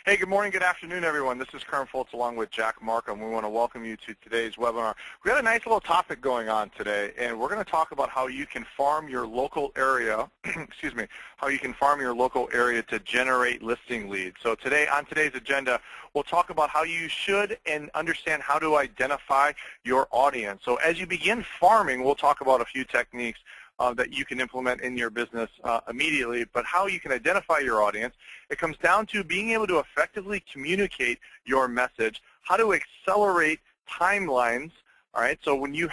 Hey, good morning, good afternoon, everyone. This is Kerm Foltz along with Jack Markham. We want to welcome you to today's webinar. We got a nice little topic going on today, and we're going to talk about how you can farm your local area, excuse me, how you can farm your local area to generate listing leads. So today, on today's agenda, we'll talk about how you should and understand how to identify your audience. So as you begin farming, we'll talk about a few techniques that you can implement in your business immediately, but how you can identify your audience. It comes down to being able to effectively communicate your message, how to accelerate timelines. All right, so when you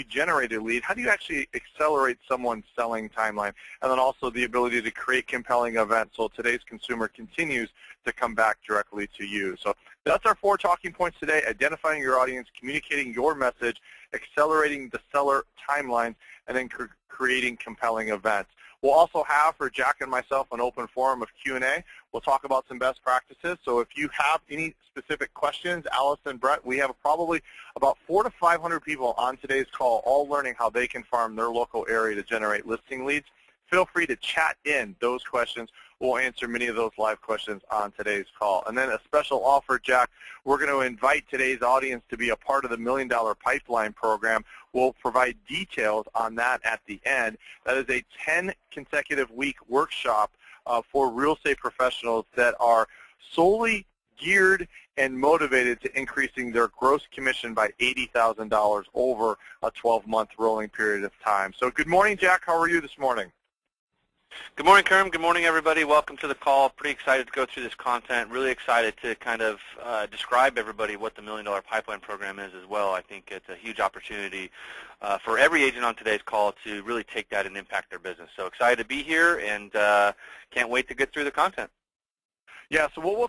generate a lead, how do you actually accelerate someone's selling timeline? And then also the ability to create compelling events so today's consumer continues to come back directly to you. So that's our 4 talking points today: identifying your audience, communicating your message, accelerating the seller timeline, and then creating compelling events. We'll also have, for Jack and myself, an open forum of Q&A. We'll talk about some best practices. So if you have any specific questions, Alice and Brett, we have probably about 400 to 500 people on today's call, all learning how they can farm their local area to generate listing leads. Feel free to chat in those questions. We'll answer many of those live questions on today's call. And then a special offer, Jack, we're going to invite today's audience to be a part of the $1 Million Pipeline program. We'll provide details on that at the end. That is a 10 consecutive week workshop for real estate professionals that are solely geared and motivated to increasing their gross commission by $80,000 over a 12-month rolling period of time. So good morning, Jack. How are you this morning? Good morning, Kerm. Good morning, everybody. Welcome to the call. Pretty excited to go through this content. Really excited to kind of describe everybody what the $1 Million Pipeline program is as well. I think it's a huge opportunity for every agent on today's call to really take that and impact their business. So excited to be here and can't wait to get through the content. Yeah, so what we'll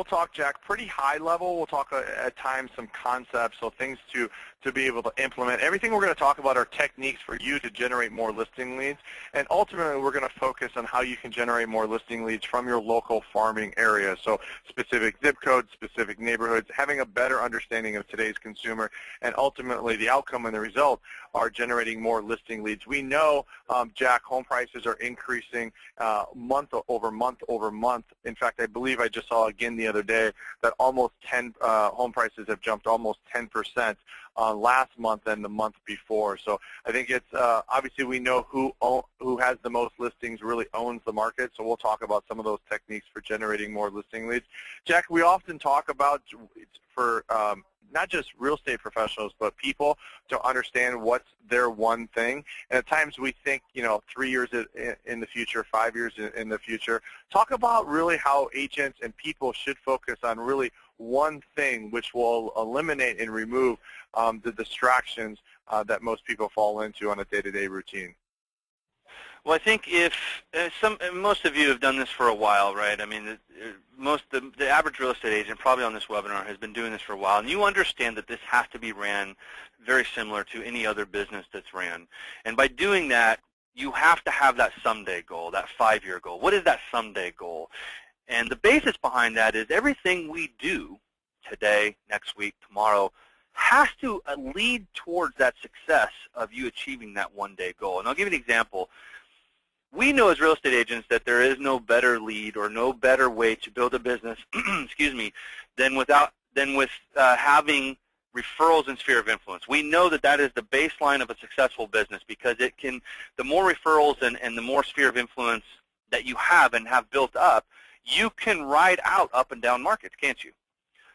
talk, Jack, pretty high level. We'll talk at times some concepts, so things to be able to implement. Everything we're going to talk about are techniques for you to generate more listing leads, and ultimately we're going to focus on how you can generate more listing leads from your local farming area. So specific zip codes, specific neighborhoods, having a better understanding of today's consumer, and ultimately the outcome and the result are generating more listing leads. We know, Jack, home prices are increasing month over month. In fact, I believe I just saw again the other day that almost home prices have jumped almost 10% last month and the month before. So I think it's obviously we know who has the most listings really owns the market. So we'll talk about some of those techniques for generating more listing leads. Jack, we often talk about for not just real estate professionals, but people to understand what's their one thing. And at times we think, 3 years in the future, 5 years in the future. Talk about really how agents and people should focus on really one thing, which will eliminate and remove the distractions that most people fall into on a day-to-day routine. Well, I think if most of you have done this for a while, right? I mean, the average real estate agent probably on this webinar has been doing this for a while, and you understand that this has to be ran very similar to any other business that's ran. And by doing that, you have to have that someday goal, that 5-year goal. What is that someday goal? And the basis behind that is everything we do today, next week, tomorrow, has to lead towards that success of you achieving that one-day goal. And I'll give you an example. We know as real estate agents that there is no better lead or no better way to build a business, excuse me, than with having referrals and sphere of influence. We know that that is the baseline of a successful business because the more referrals and the more sphere of influence that you have and have built up, you can ride out up and down markets, can't you?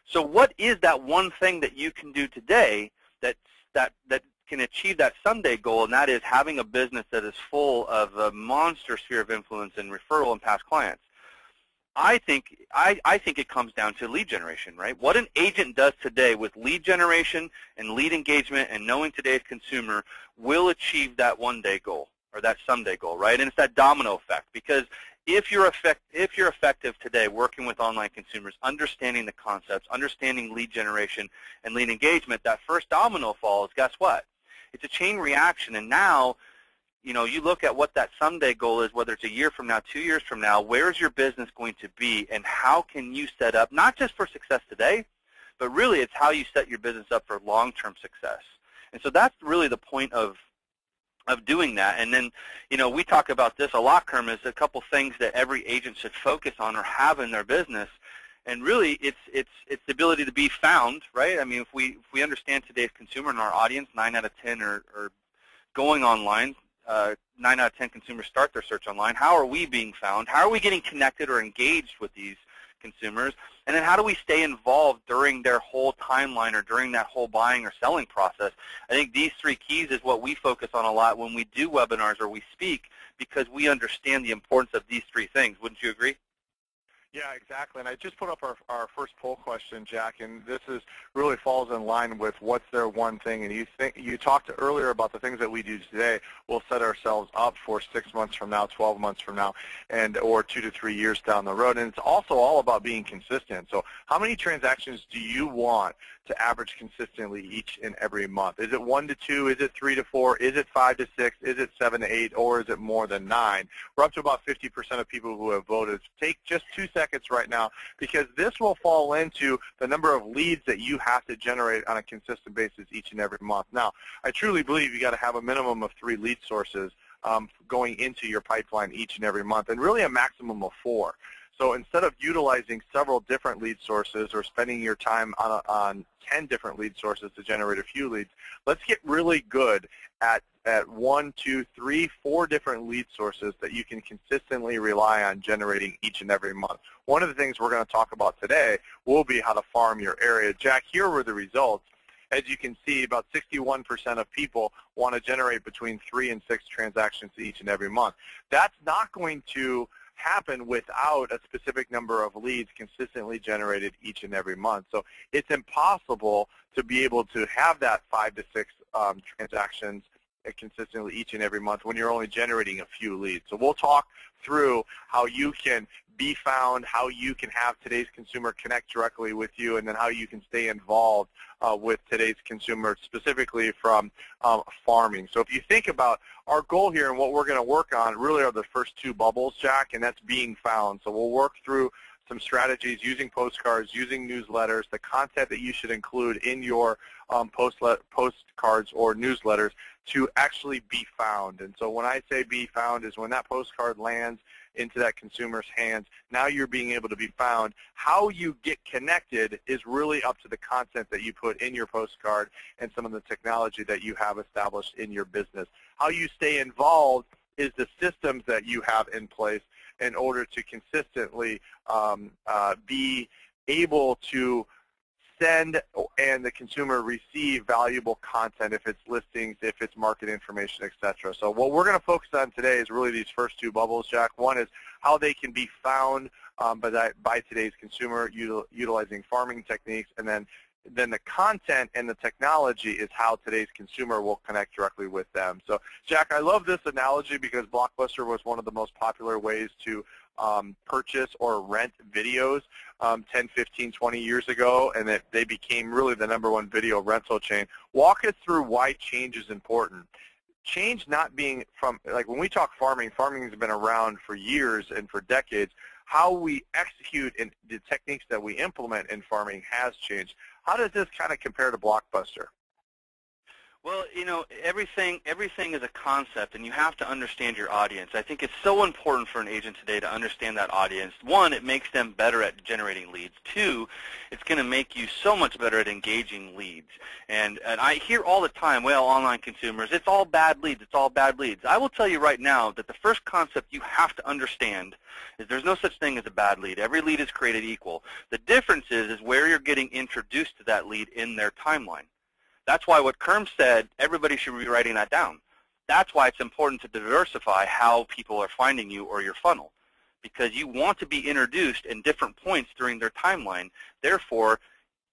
So what is that one thing that you can do today that can achieve that someday goal, and that is having a business that is full of a monster sphere of influence and referral and past clients? I think it comes down to lead generation, right? What an agent does today with lead generation and lead engagement and knowing today's consumer will achieve that one-day goal or that someday goal, right? And it's that domino effect, because if you're effective today working with online consumers, understanding the concepts, understanding lead generation and lead engagement, that first domino falls, guess what? It's a chain reaction, and now, you look at what that someday goal is, whether it's a year from now, 2 years from now, where's your business going to be, and how can you set up, not just for success today, but really it's how you set your business up for long-term success. And so that's really the point of doing that. And then, we talk about this a lot, Kerm, is a couple things that every agent should focus on or have in their business. And really, it's the ability to be found, right? I mean, if we understand today's consumer and our audience, 9 out of 10 are going online. 9 out of 10 consumers start their search online. How are we being found? How are we getting connected or engaged with these consumers? And then how do we stay involved during their whole timeline or during that whole buying or selling process? I think these 3 keys is what we focus on a lot when we do webinars or we speak, because we understand the importance of these 3 things. Wouldn't you agree? Yeah, exactly. And I just put up our first poll question, Jack, and this is really falls in line with what's their one thing. And you talked earlier about the things that we do today will set ourselves up for 6 months from now, 12 months from now, or 2 to 3 years down the road. And it's also all about being consistent. So how many transactions do you want to average consistently each and every month? Is it 1 to 2? Is it 3 to 4? Is it 5 to 6? Is it 7 to 8? Or is it more than 9? We're up to about 50% of people who have voted. Take just 2 seconds right now, because this will fall into the number of leads that you have to generate on a consistent basis each and every month. Now, I truly believe you got to have a minimum of 3 lead sources going into your pipeline each and every month, and really a maximum of 4. So instead of utilizing several different lead sources or spending your time on 10 different lead sources to generate a few leads, let's get really good at 1, 2, 3, 4 different lead sources that you can consistently rely on generating each and every month. One of the things we're going to talk about today will be how to farm your area. Jack, here were the results. As you can see, about 61% of people want to generate between 3 and 6 transactions each and every month. That's not going to happen without a specific number of leads consistently generated each and every month. So it's impossible to be able to have that 5 to 6 transactions consistently each and every month when you're only generating a few leads. So we'll talk through how you can be found, how you can have today's consumer connect directly with you, and then how you can stay involved with today's consumer, specifically from farming. So if you think about our goal here and what we're going to work on really are the first 2 bubbles, Jack, and that's being found. So we'll work through some strategies using postcards, using newsletters, the content that you should include in your postcards or newsletters to actually be found. And so when I say be found is when that postcard lands into that consumer's hands, now you're being able to be found. How you get connected is really up to the content that you put in your postcard and some of the technology that you have established in your business. How you stay involved is the systems that you have in place in order to consistently be able to send and the consumer receive valuable content, if it's listings, if it's market information, etc. So what we're going to focus on today is really these first 2 bubbles, Jack. One is how they can be found by today's consumer utilizing farming techniques, and then the content and the technology is how today's consumer will connect directly with them. So, Jack, I love this analogy because Blockbuster was one of the most popular ways to purchase or rent videos 10, 15, 20 years ago, and that they became really the #1 video rental chain. Walk us through why change is important. Change not being from, like when we talk farming, farming has been around for years and for decades. How we execute and the techniques that we implement in farming has changed. How does this kind of compare to Blockbuster? Well, you know, everything is a concept, and you have to understand your audience. I think it's so important for an agent today to understand that audience. 1, it makes them better at generating leads. 2, it's going to make you so much better at engaging leads. And I hear all the time, well, online consumers, it's all bad leads, it's all bad leads. I will tell you right now that the first concept you have to understand is there's no such thing as a bad lead. Every lead is created equal. The difference is where you're getting introduced to that lead in their timeline. That's why what Kerm said, everybody should be writing that down. That's why it's important to diversify how people are finding you or your funnel, because you want to be introduced in different points during their timeline. Therefore,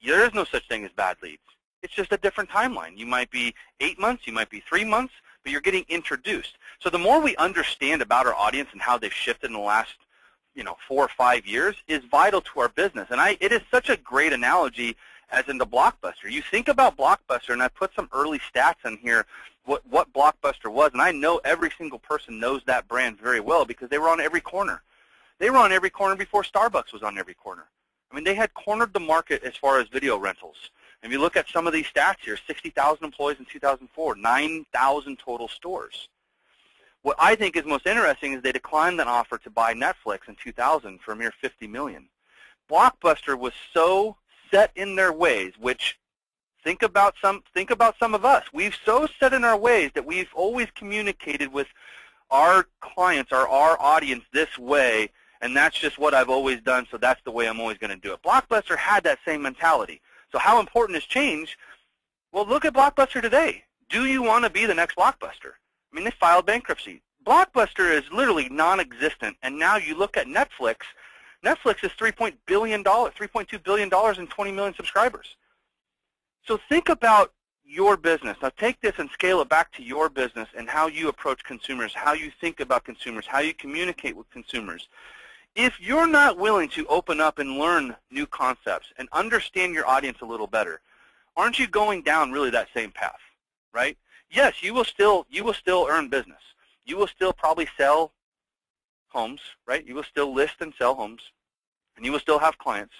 there is no such thing as bad leads. It's just a different timeline. You might be 8 months, you might be 3 months, but you're getting introduced. So the more we understand about our audience and how they've shifted in the last 4 or 5 years is vital to our business. And it is such a great analogy as in the Blockbuster. You think about Blockbuster, and I put some early stats in here, what Blockbuster was, and I know every single person knows that brand very well because they were on every corner. They were on every corner before Starbucks was on every corner. I mean, they had cornered the market as far as video rentals. If you look at some of these stats here, 60,000 employees in 2004, 9,000 total stores. What I think is most interesting is they declined that offer to buy Netflix in 2000 for a mere $50 million. Blockbuster was so set in their ways, which think about some of us. We've so set in our ways that we've always communicated with our clients or our audience this way, and that's just what I've always done, so that's the way I'm always going to do it. Blockbuster had that same mentality. So how important is change? Well, look at Blockbuster today. Do you want to be the next Blockbuster? I mean, they filed bankruptcy. Blockbuster is literally non-existent, and now you look at Netflix. Netflix is $3.2 billion and 20 million subscribers. So think about your business. Now take this and scale it back to your business and how you approach consumers, how you think about consumers, how you communicate with consumers. If you're not willing to open up and learn new concepts and understand your audience a little better, aren't you going down really that same path, right? Yes, you will still earn business. You will still probably sell homes, right? You will still list and sell homes, and you will still have clients.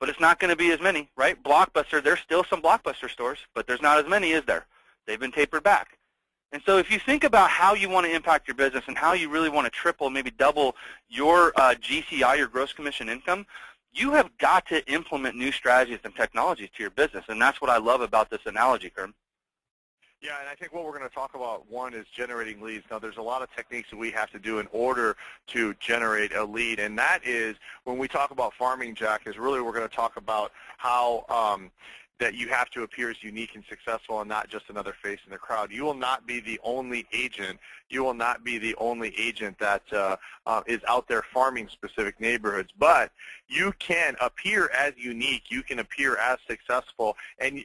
But it's not going to be as many, right? Blockbuster, there's still some Blockbuster stores, but there's not as many, is there? They've been tapered back. And so if you think about how you want to impact your business and how you really want to triple, maybe double your GCI, your gross commission income, you have got to implement new strategies and technologies to your business. And that's what I love about this analogy, Kerm. Yeah, and I think what we're going to talk about, one, is generating leads. Now, there's a lot of techniques that we have to do in order to generate a lead, and that is, when we talk about farming, Jack, is really we're going to talk about how that you have to appear as unique and successful and not just another face in the crowd. You will not be the only agent. You will not be the only agent that is out there farming specific neighborhoods, but you can appear as unique. You can appear as successful, and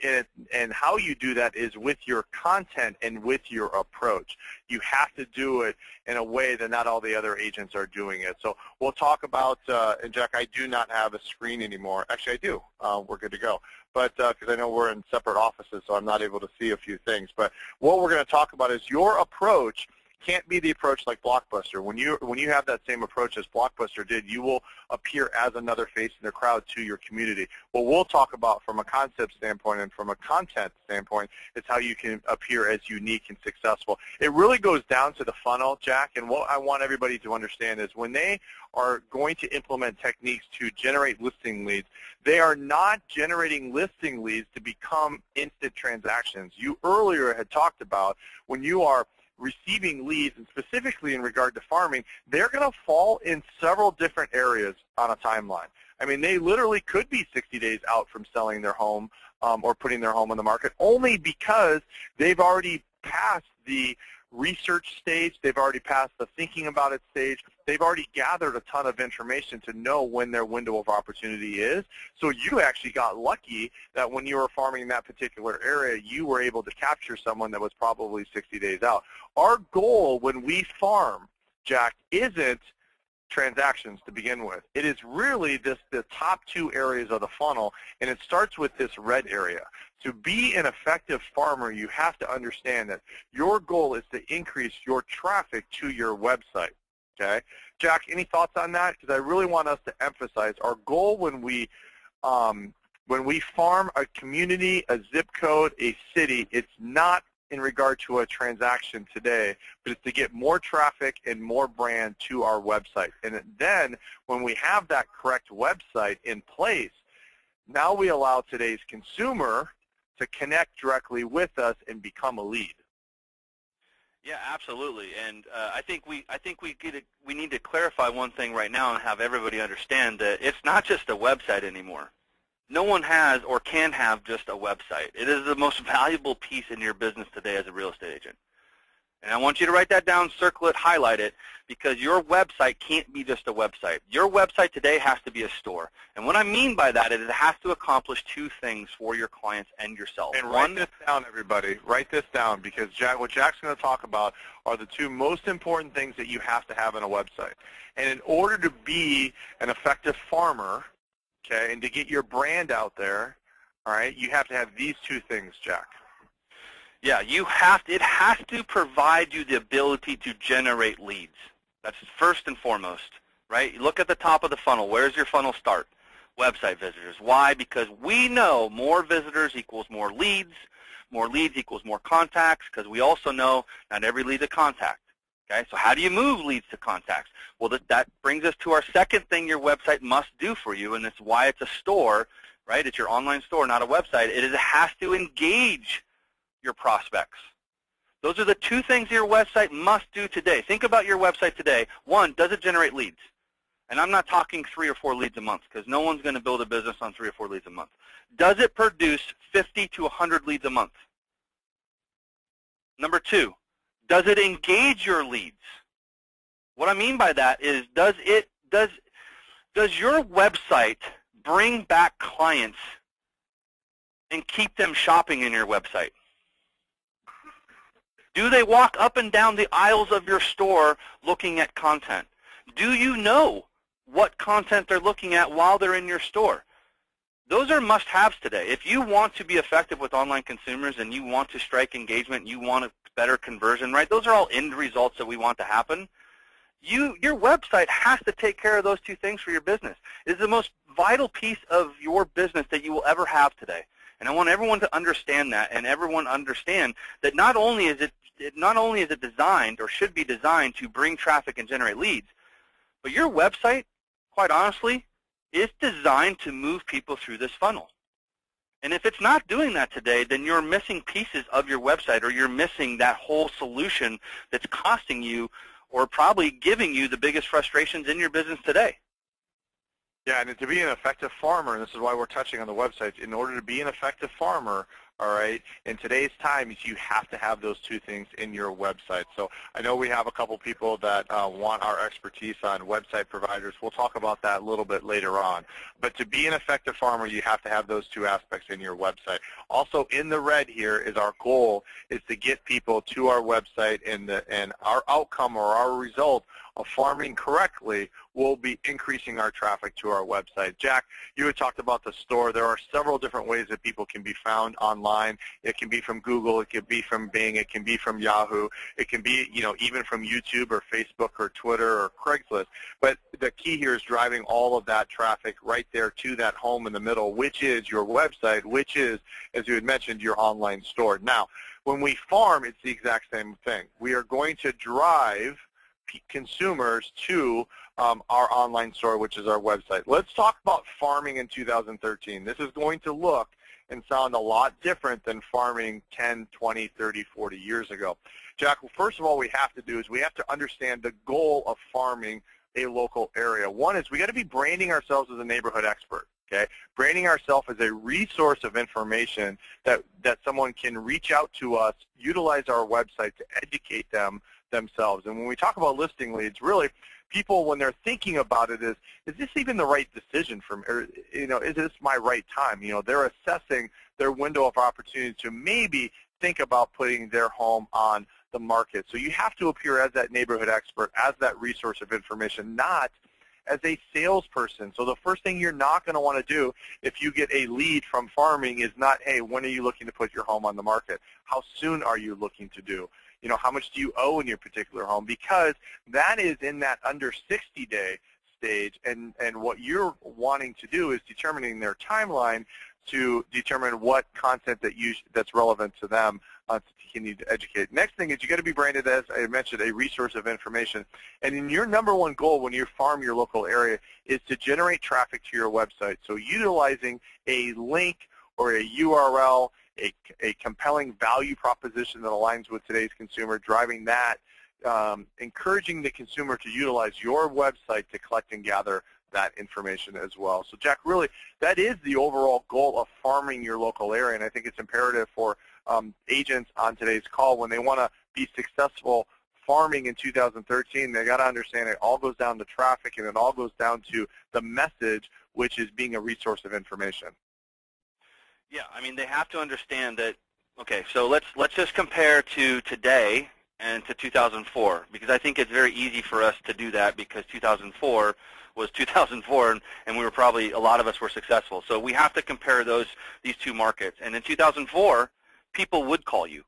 how you do that is with your content and with your approach. You have to do it in a way that not all the other agents are doing it. So we'll talk about, and Jack, I do not have a screen anymore. Actually, I do. We're good to go. But because I know we're in separate offices, so I'm not able to see a few things. But what we're going to talk about is your approach can't be the approach like Blockbuster. When you have that same approach as Blockbuster did, you will appear as another face in the crowd to your community. What we'll talk about from a concept standpoint and from a content standpoint is how you can appear as unique and successful. It really goes down to the funnel, Jack, and what I want everybody to understand is when they are going to implement techniques to generate listing leads, they are not generating listing leads to become instant transactions. You earlier had talked about when you are receiving leads, and specifically in regard to farming, they're going to fall in several different areas on a timeline. I mean, they literally could be 60 days out from selling their home or putting their home on the market, only because they've already passed the research stage, they've already passed the thinking about it stage, they've already gathered a ton of information to know when their window of opportunity is. So you actually got lucky that when you were farming in that particular area, you were able to capture someone that was probably 60 days out. Our goal when we farm, Jack, isn't transactions to begin with. It is really the top two areas of the funnel, and it starts with this red area. To be an effective farmer, you have to understand that your goal is to increase your traffic to your website. Okay, Jack, any thoughts on that? Because I really want us to emphasize our goal when we farm a community, a zip code, a city, it's not in regard to a transaction today, but it's to get more traffic and more brand to our website. And then when we have that correct website in place, now we allow today's consumer to connect directly with us and become a lead. Yeah, absolutely. And I think we need to clarify one thing right now and have everybody understand that it's not just a website anymore. No one has or can have just a website. It is the most valuable piece in your business today as a real estate agent. And I want you to write that down, circle it, highlight it, because your website can't be just a website. Your website today has to be a store. And what I mean by that is it has to accomplish two things for your clients and yourself. And write this down, everybody. Write this down, because what Jack's going to talk about are the two most important things that you have to have on a website. And in order to be an effective farmer, okay, and to get your brand out there, all right, you have to have these two things, Jack. Yeah, it has to provide you the ability to generate leads. That's first and foremost, right? You look at the top of the funnel. Where does your funnel start? Website visitors. Why? Because we know more visitors equals more leads equals more contacts, because we also know not every lead is a contact. Okay, so how do you move leads to contacts? Well, that brings us to our second thing your website must do for you, and it's why it's a store, right? It's your online store, not a website. It has to engage your prospects. Those are the two things your website must do today. Think about your website today. One, does it generate leads? And I'm not talking 3 or 4 leads a month, because no one's going to build a business on 3 or 4 leads a month. Does it produce 50 to 100 leads a month? Number 2, does it engage your leads? What I mean by that is, does your website bring back clients and keep them shopping in your website? Do they walk up and down the aisles of your store looking at content? Do you know what content they're looking at while they're in your store? Those are must-haves today. If you want to be effective with online consumers and you want to strike engagement, you want a better conversion, right? Those are all end results that we want to happen. Your website has to take care of those two things for your business. It is the most vital piece of your business that you will ever have today. And I want everyone to understand that, and everyone understand that not only is it designed or should be designed to bring traffic and generate leads, but your website, quite honestly, is designed to move people through this funnel. And if it's not doing that today, then you're missing pieces of your website, or you're missing that whole solution that's costing you or probably giving you the biggest frustrations in your business today. Yeah, and to be an effective farmer, and this is why we're touching on the website, in order to be an effective farmer, all right, in today's times, you have to have those two things in your website. So I know we have a couple people that want our expertise on website providers. We'll talk about that a little bit later on. But to be an effective farmer, you have to have those two aspects in your website. Also in the red here is our goal is to get people to our website, and our outcome or our result of farming correctly will be increasing our traffic to our website. Jack, you had talked about the store. There are several different ways that people can be found online. It can be from Google, it can be from Bing, it can be from Yahoo, it can be, even from YouTube or Facebook or Twitter or Craigslist. But the key here is driving all of that traffic right there to that home in the middle, which is your website, which is, as you had mentioned, your online store. Now, when we farm, it's the exact same thing. We are going to drive consumers to our online store, which is our website. Let's talk about farming in 2013. This is going to look and sound a lot different than farming 10, 20, 30, 40 years ago. Jack, first of all, we have to do is we have to understand the goal of farming a local area. One is we got to be branding ourselves as a neighborhood expert. Okay, branding ourselves as a resource of information that someone can reach out to us, utilize our website to educate themselves. And when we talk about listing leads, really, people, when they're thinking about it, is this even the right decision for me? Or, is this my right time? They're assessing their window of opportunity to maybe think about putting their home on the market. So you have to appear as that neighborhood expert, as that resource of information, not as a salesperson. So the first thing you're not going to want to do if you get a lead from farming is not, hey, when are you looking to put your home on the market? How soon are you looking to do? How much do you owe in your particular home? Because that is in that under 60-day stage, and what you're wanting to do is determining their timeline to determine what content that's relevant to them to continue to educate. Next thing is you got to be branded, as I mentioned, a resource of information. And in your number one goal when you farm your local area is to generate traffic to your website. So utilizing a link or a URL, a compelling value proposition that aligns with today's consumer, driving that, encouraging the consumer to utilize your website to collect and gather that information as well. So Jack, really, that is the overall goal of farming your local area, and I think it's imperative for agents on today's call when they want to be successful farming in 2013, they got to understand it all goes down to traffic, and it all goes down to the message, which is being a resource of information. Yeah, I mean, they have to understand that, okay, so let's just compare to today and to 2004, because I think it's very easy for us to do that because 2004 was 2004, and we were probably, a lot of us were successful. So we have to compare these two markets. And in 2004, people would call you,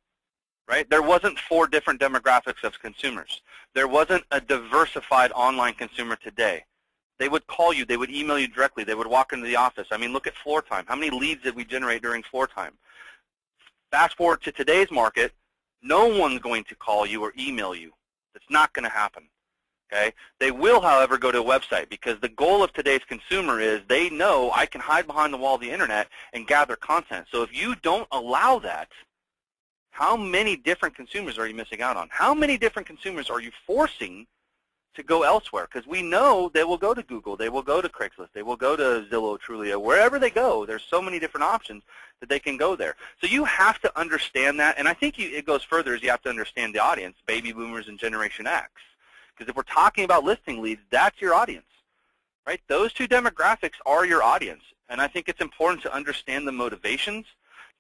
right? There wasn't 4 different demographics of consumers. There wasn't a diversified online consumer today. They would call you. They would email you directly. They would walk into the office. I mean, look at floor time. How many leads did we generate during floor time? Fast forward to today's market, no one's going to call you or email you It's not going to happen. Okay? They will, however, go to a website because the goal of today's consumer is they know I can hide behind the wall of the internet and gather content. So if you don't allow that, how many different consumers are you missing out on? How many different consumers are you forcing to go elsewhere? Because we know they will go to Google, they will go to Craigslist, they will go to Zillow, Trulia, wherever they go. There's so many different options that they can go there. So you have to understand that, and I think it goes further as you have to understand the audience, baby boomers and Generation X. Because if we're talking about listing leads, that's your audience, right? Those two demographics are your audience, and I think it's important to understand the motivations,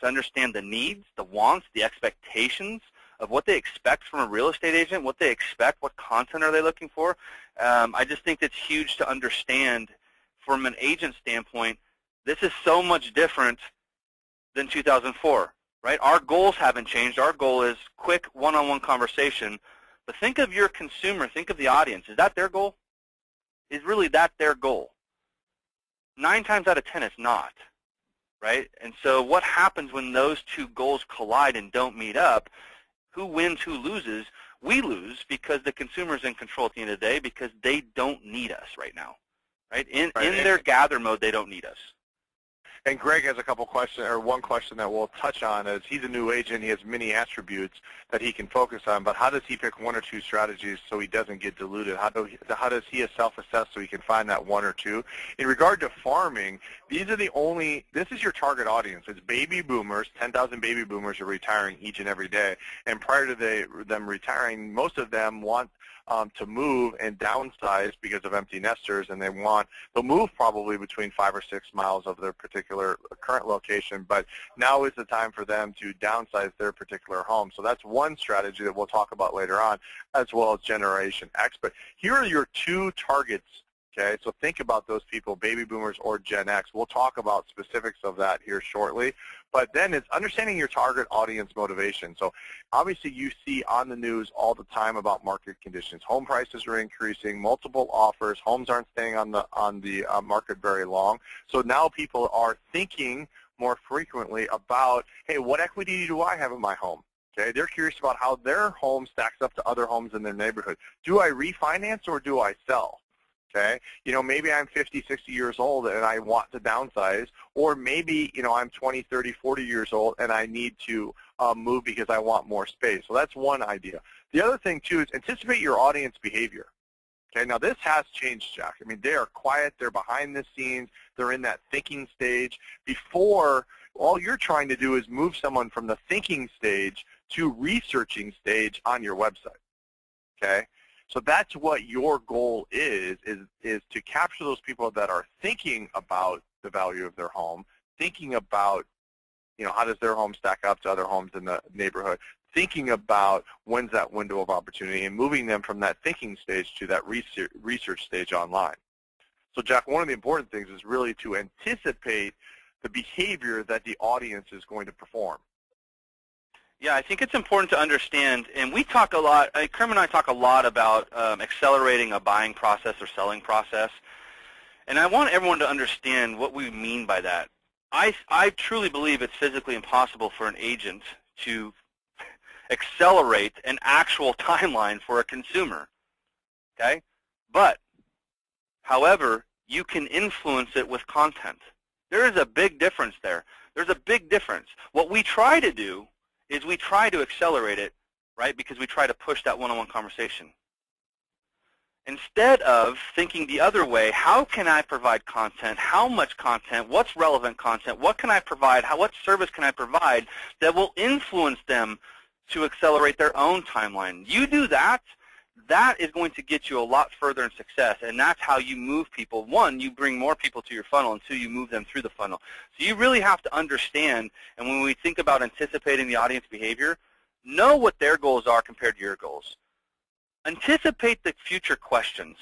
to understand the needs, the wants, the expectations of what they expect from a real estate agent, what they expect, what content are they looking for. I just think it's huge to understand from an agent standpoint, this is so much different than 2004, right? Our goals haven't changed. Our goal is quick one-on-one conversation. But think of your consumer, think of the audience. Is that their goal? Is really that their goal? 9 times out of 10, it's not. Right? And so what happens when those two goals collide and don't meet up? Who wins, who loses? We lose because the consumer's in control at the end of the day because they don't need us right now. Right? In their gather mode, they don't need us. And Greg has a couple questions, or one question that we'll touch on is he's a new agent. He has many attributes that he can focus on, but how does he pick 1 or 2 strategies so he doesn't get diluted? How does he self-assess so he can find that 1 or 2? In regard to farming, this is your target audience. It's baby boomers. 10,000 baby boomers are retiring each and every day. And prior to them retiring, most of them want to move and downsize because of empty nesters, and they'll move probably between 5 or 6 miles of their particular current location, but now is the time for them to downsize their particular home. So that's one strategy that we'll talk about later on, as well as Generation X. But here are your 2 targets. Okay, so think about those people, baby boomers or Gen X. We'll talk about specifics of that here shortly. But then it's understanding your target audience motivation. So obviously you see on the news all the time about market conditions. Home prices are increasing, multiple offers, homes aren't staying on the market very long. So now people are thinking more frequently about, hey, what equity do I have in my home? Okay, they're curious about how their home stacks up to other homes in their neighborhood. Do I refinance or do I sell? Okay, maybe I'm 50, 60 years old and I want to downsize, or maybe, I'm 20, 30, 40 years old and I need to move because I want more space. So that's one idea. The other thing, too, is anticipate your audience behavior. Okay, now this has changed, Jack. I mean, they are quiet, they're behind the scenes, they're in that thinking stage. Before, all you're trying to do is move someone from the thinking stage to researching stage on your website. Okay? So that's what your goal is to capture those people that are thinking about the value of their home, thinking about, how does their home stack up to other homes in the neighborhood, thinking about when's that window of opportunity, and moving them from that thinking stage to that research stage online. So, Jack, one of the important things is really to anticipate the behavior that the audience is going to perform. Yeah, I think it's important to understand, and we talk a lot, Kerm and I talk a lot about accelerating a buying process or selling process, and I want everyone to understand what we mean by that. I truly believe it's physically impossible for an agent to accelerate an actual timeline for a consumer, okay? But, however, you can influence it with content. There is a big difference there. There's a big difference. What we try to do is we try to accelerate it, right, because we try to push that one-on-one conversation. Instead of thinking the other way, how can I provide content, how much content, what's relevant content, what can I provide, what service can I provide that will influence them to accelerate their own timeline. You do that, that is going to get you a lot further in success, and that's how you move people. 1, you bring more people to your funnel, and 2, you move them through the funnel. So you really have to understand, and when we think about anticipating the audience behavior, know what their goals are compared to your goals. Anticipate the future questions,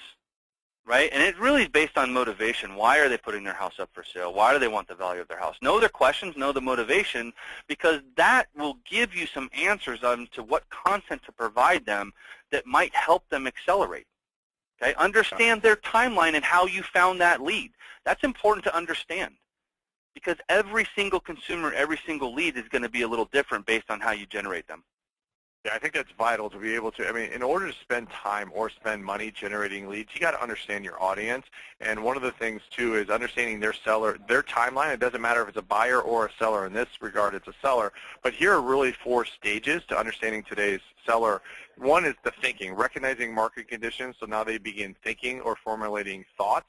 right? And it really is based on motivation. Why are they putting their house up for sale? Why do they want the value of their house? Know their questions, know the motivation, because that will give you some answers on to what content to provide them that might help them accelerate. Okay? Understand their timeline and how you found that lead. That's important to understand, because every single consumer, every single lead is going to be a little different based on how you generate them. Yeah, I think that's vital to be able to, I mean, in order to spend time or spend money generating leads, you got to understand your audience. And one of the things, too, is understanding their seller, their timeline. It doesn't matter if it's a buyer or a seller. In this regard, it's a seller. But here are really 4 stages to understanding today's seller. One is the thinking, recognizing market conditions, so now they begin thinking or formulating thoughts.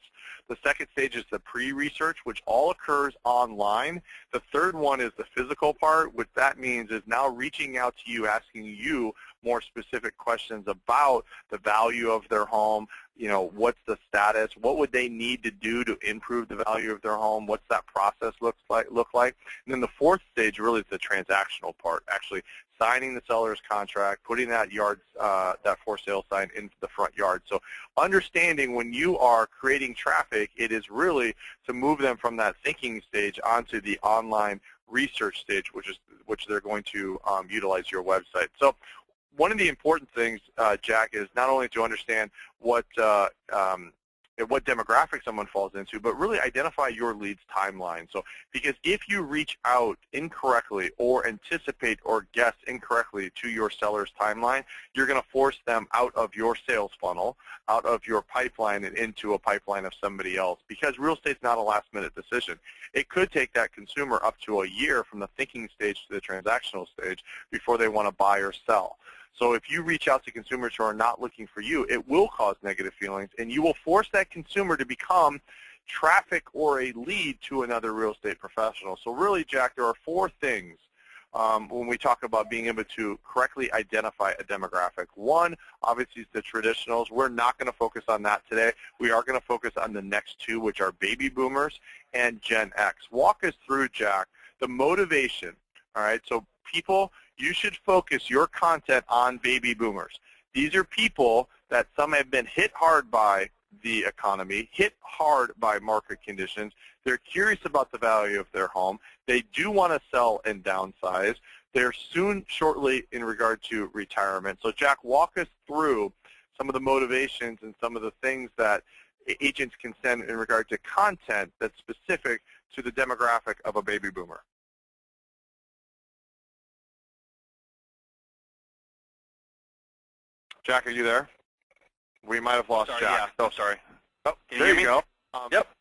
The second stage is the pre-research, which all occurs online. The third one is the physical part. What that means is now reaching out to you, asking you more specific questions about the value of their home, you know, what's the status, what would they need to do to improve the value of their home, what's that process look like. And then the fourth stage really is the transactional part, actually signing the seller's contract, putting that that for sale sign into the front yard. So understanding when you are creating traffic, it is really to move them from that thinking stage onto the online research stage, which they're going to utilize your website. So one of the important things, Jack, is not only to understand what demographic someone falls into, but really identify your lead's timeline. So, because if you reach out incorrectly or anticipate or guess incorrectly to your seller's timeline, you're going to force them out of your sales funnel, out of your pipeline, and into a pipeline of somebody else, because real estate's not a last-minute decision. It could take that consumer up to a year from the thinking stage to the transactional stage before they want to buy or sell. So if you reach out to consumers who are not looking for you, it will cause negative feelings, and you will force that consumer to become traffic or a lead to another real estate professional. So really, Jack, there are 4 things when we talk about being able to correctly identify a demographic. One, obviously, is the traditionals. We're not going to focus on that today. We are going to focus on the next 2, which are baby boomers and Gen X. Walk us through, Jack, the motivation. All right, so people, you should focus your content on baby boomers. These are people that some have been hit hard by the economy, hit hard by market conditions. They're curious about the value of their home. They do want to sell and downsize. They're shortly in regard to retirement. So Jack, walk us through some of the motivations and some of the things that agents can send in regard to content that's specific to the demographic of a baby boomer. Jack, are you there? We might have lost Jack. Yeah. Oh, sorry. Oh, can there you go.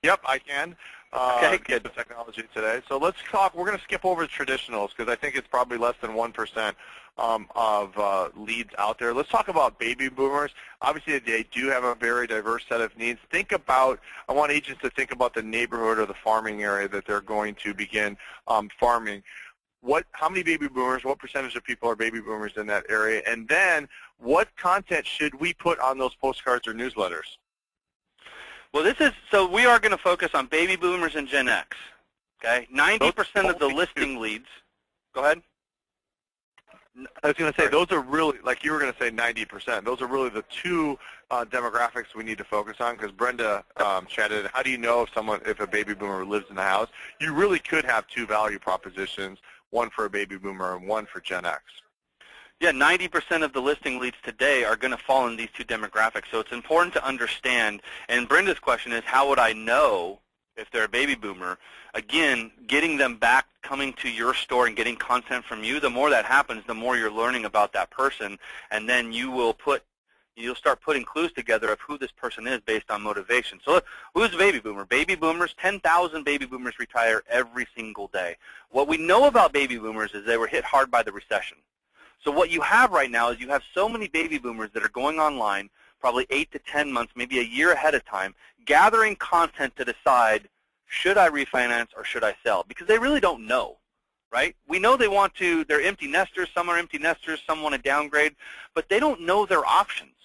Yep, I can. Okay, good. The technology today. So let's talk. We're going to skip over the traditionals because I think it's probably less than 1% of leads out there. Let's talk about baby boomers. Obviously, they do have a very diverse set of needs. I want agents to think about the neighborhood or the farming area that they're going to begin farming. How many baby boomers, what percentage of people are baby boomers in that area? And then what content should we put on those postcards or newsletters? Well, so we are going to focus on baby boomers and Gen X. Okay, 90% of the listing leads. Go ahead. I was going to say, those are really, like you were going to say 90%, those are really the 2 demographics we need to focus on, because Brenda chatted, how do you know if a baby boomer lives in the house? You really could have 2 value propositions, one for a baby boomer and one for Gen X. Yeah, 90% of the listing leads today are going to fall in these 2 demographics. So it's important to understand, and Brenda's question is, how would I know if they're a baby boomer? Again, getting them back, coming to your store and getting content from you, the more that happens, the more you're learning about that person, and then you'll start putting clues together of who this person is based on motivation. So who's a baby boomer? Baby boomers, 10,000 baby boomers retire every single day. What we know about baby boomers is they were hit hard by the recession. So what you have right now is you have so many baby boomers that are going online, probably 8 to 10 months, maybe a year ahead of time, gathering content to decide, should I refinance or should I sell? Because they really don't know, right? We know they're empty nesters, some are empty nesters, some want to downgrade, but they don't know their options.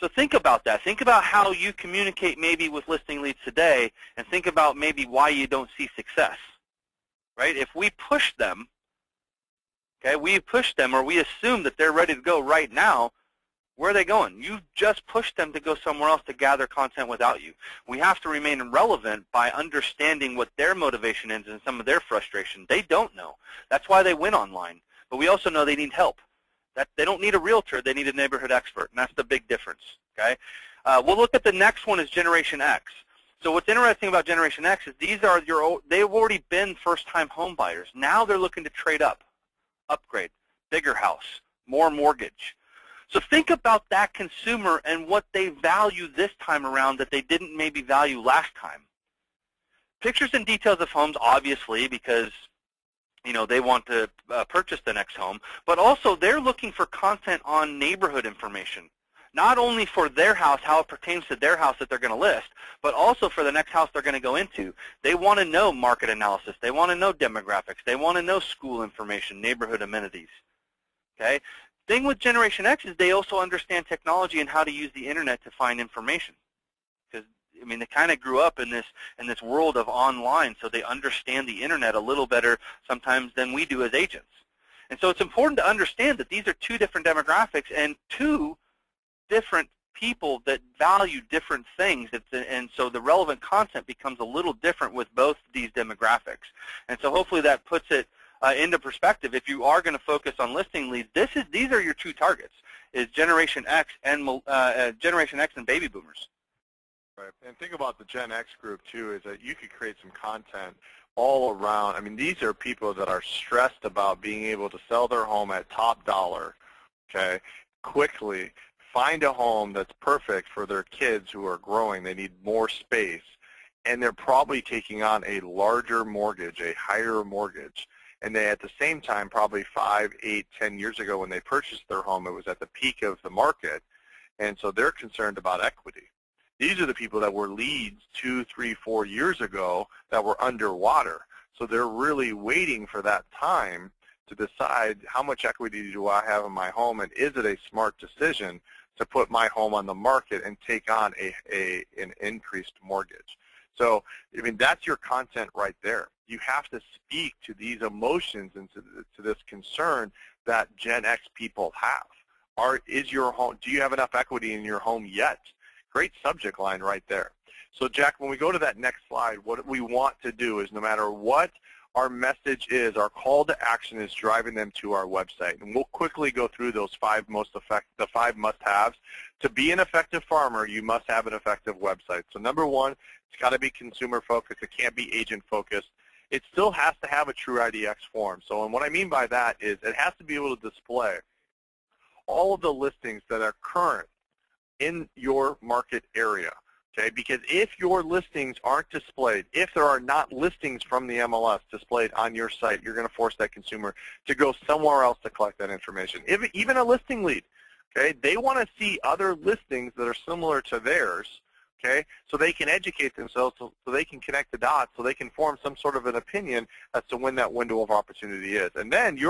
So think about that. Think about how you communicate maybe with listing leads today, and think about maybe why you don't see success, right? If we push them, okay, we push them or we assume that they're ready to go right now, where are they going? You've just pushed them to go somewhere else to gather content without you. We have to remain relevant by understanding what their motivation is and some of their frustration. They don't know. That's why they went online. But we also know they need help. They don't need a realtor. They need a neighborhood expert, and that's the big difference. Okay? We'll look at the next one is Generation X. So what's interesting about Generation X is they've already been first-time home buyers. Now they're looking to trade up, upgrade, bigger house, more mortgage. So think about that consumer and what they value this time around that they didn't maybe value last time. Pictures and details of homes, obviously, because they want to purchase the next home, but also they're looking for content on neighborhood information, not only for their house, how it pertains to their house that they're going to list, but also for the next house they're going to go into. They want to know market analysis. They want to know demographics. They want to know school information, neighborhood amenities. Okay? Thing with Generation X is they also understand technology and how to use the internet to find information. Because they kind of grew up in this world of online, so they understand the internet a little better sometimes than we do as agents. And so it's important to understand that these are two different demographics and two different people that value different things. And so the relevant content becomes a little different with both these demographics. And so hopefully that puts it into perspective. If you are going to focus on listing leads, these are your two targets: is Generation X and baby boomers. Right. And think about the Gen X group, too, is that you could create some content all around. These are people that are stressed about being able to sell their home at top dollar, okay, quickly, find a home that's perfect for their kids who are growing. They need more space, and they're probably taking on a larger mortgage, a higher mortgage. And they, at the same time, probably 5, 8, 10 years ago when they purchased their home, it was at the peak of the market, and so they're concerned about equity. These are the people that were leads 2, 3, 4 years ago that were underwater. So they're really waiting for that time to decide how much equity do I have in my home, and is it a smart decision to put my home on the market and take on an increased mortgage. So, that's your content right there. You have to speak to these emotions and to this concern that Gen X people have. Is your home? Do you have enough equity in your home yet? Great subject line right there. So, Jack, when we go to that next slide, what we want to do is, no matter what our message is, our call to action is driving them to our website. And we'll quickly go through those the 5 must-haves. To be an effective farmer, you must have an effective website. So number 1, it's got to be consumer-focused. It can't be agent-focused. It still has to have a TrueIDX form. So, and what I mean by that is it has to be able to display all of the listings that are current in your market area. Okay, because if your listings aren't displayed, if there are not listings from the MLS displayed on your site, you're going to force that consumer to go somewhere else to collect that information. Even a listing lead, okay, they want to see other listings that are similar to theirs, okay, so they can educate themselves, so they can connect the dots, so they can form some sort of an opinion as to when that window of opportunity is. And then you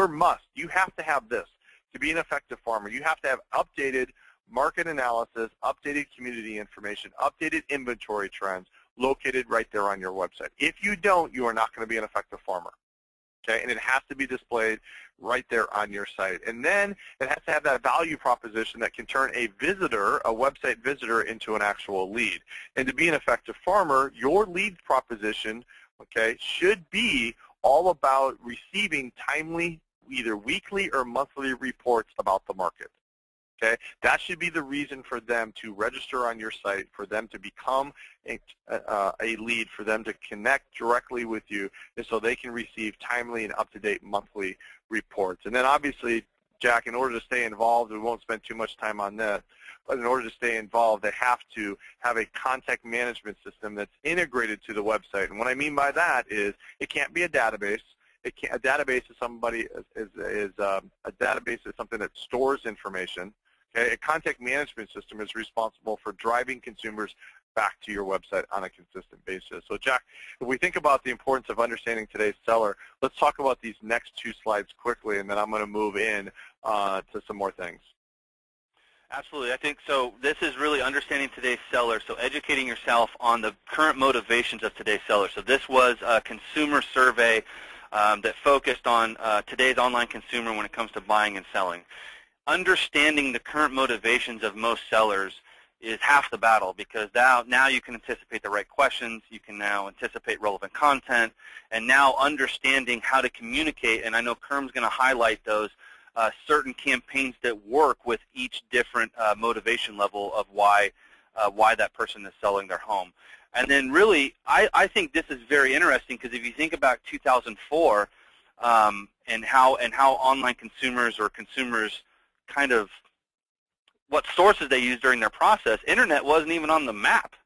have to have this. To be an effective farmer, you have to have updated market analysis, updated community information, updated inventory trends located right there on your website. If you don't, you are not going to be an effective farmer. Okay, and it has to be displayed right there on your site. And then it has to have that value proposition that can turn a website visitor, into an actual lead. And to be an effective farmer, your lead proposition, okay, should be all about receiving timely, either weekly or monthly reports about the market. Okay, that should be the reason for them to register on your site, for them to become a lead, for them to connect directly with you, and so they can receive timely and up-to-date monthly reports. And then obviously, Jack, in order to stay involved, we won't spend too much time on that, but in order to stay involved, they have to have a contact management system that's integrated to the website. And what I mean by that is it can't be a database. A database is a database is something that stores information. Okay, a contact management system is responsible for driving consumers back to your website on a consistent basis. So, Jack, if we think about the importance of understanding today's seller, let's talk about these next 2 slides quickly, and then I'm going to move in to some more things. Absolutely. I think so. This is really understanding today's seller, so educating yourself on the current motivations of today's seller. So this was a consumer survey that focused on today's online consumer when it comes to buying and selling. Understanding the current motivations of most sellers is half the battle, because now you can anticipate the right questions, you can now anticipate relevant content, and now understanding how to communicate, and I know Kerm's going to highlight those certain campaigns that work with each different motivation level of why that person is selling their home. And then really, I think this is very interesting, because if you think about 2004 and how online consumers or consumers kind of what sources they use during their process, internet wasn't even on the map.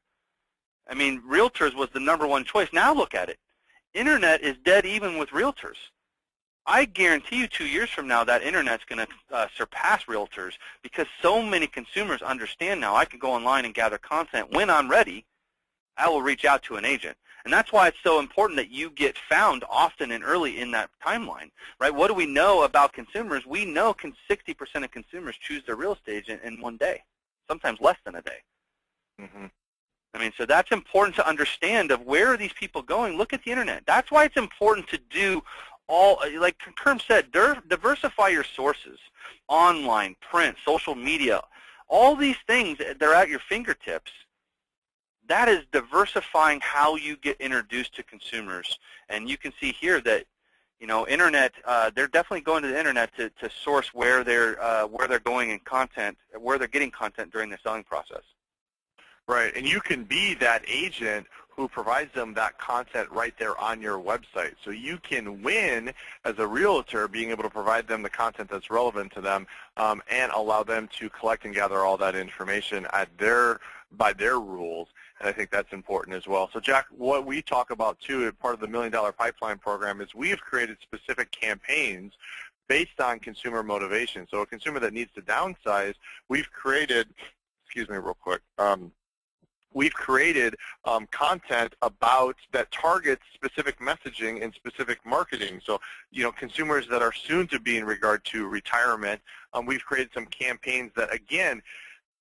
I mean, realtors was the #1 choice. Now look at it. Internet is dead even with realtors. I guarantee you 2 years from now that internet's going to surpass realtors because so many consumers understand now I can go online and gather content. When I'm ready, I will reach out to an agent. And that's why it's so important that you get found often and early in that timeline, right? What do we know about consumers? We know 60% of consumers choose their real estate agent in 1 day, sometimes less than a day. Mm-hmm. I mean, so that's important to understand of where are these people going. Look at the internet. That's why it's important to do all, like Kerm said, diversify your sources, online, print, social media, all these things, they're at your fingertips. That is diversifying how you get introduced to consumers. And you can see here that, you know, internet, they're definitely going to the internet to source where they're going in content, where they're getting content during the selling process. Right, and you can be that agent who provides them that content right there on your website. So you can win as a realtor being able to provide them the content that's relevant to them and allow them to collect and gather all that information at by their rules. And I think that's important as well. So Jack, what we talk about too, part of the $1 Million Pipeline program, is we've created specific campaigns based on consumer motivation. So a consumer that needs to downsize, we've created, excuse me real quick, we've created content about that targets specific messaging and specific marketing. So, you know, consumers that are soon to be in regard to retirement, we've created some campaigns that, again,